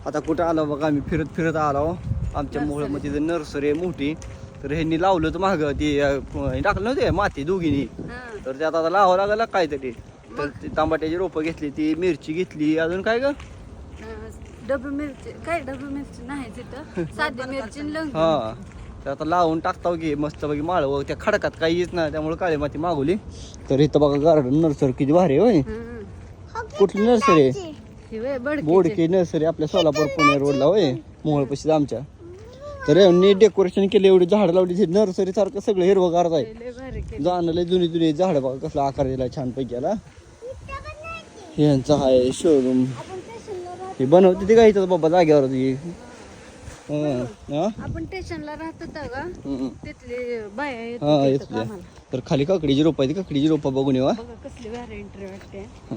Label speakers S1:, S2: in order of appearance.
S1: आता कुठं आलो बघा, आम्ही फिरत फिरत आलो आमच्या मोहळमध्ये जी नर्सरी आहे मोठी. तर ह्यांनी लावलं तर मागं ती टाकलं नव्हते माती दोघींनी. तर त्यात आता लावावं लागलं काहीतरी. तर ती तांबाट्याची रोपं घेतली, ती मिरची घेतली, अजून काय ग
S2: डबू मिरची, काय डबू मिरची नाही तिथं, साधी मिरची लंग.
S1: हा. तर आता लावून टाकताव की मस्त बघी माळव, त्या खडकात काही येत नाही त्यामुळे काळी माती मागवली. तर इथं बघा गार्डन नर्सरी किती भारी आहे. कुठली नर्सरी आहे? बोडके नर्सरी, आपल्या सोलापूर पुणे रोडला होय, मोहोळपाशी आमच्या. तर यांनी डेकोरेशन केले, एवढी झाडं लावली, नर्सरी सारखं सगळं हिरवगार आहे. जाणं लय जुनी जुनी झाडं बघा कसला आकार दिला छान पैकी याला. यांचा आहे शोरूम, हे बनवते ते काय इथं बाबा जाग्यावर
S2: आपण स्टेशनला राहतो का तिथले बाया.
S1: तर खाली काकडीची रोप आहे, काकडीची रोपं बघून येवा.
S2: कसली व्हरायटी वाटते.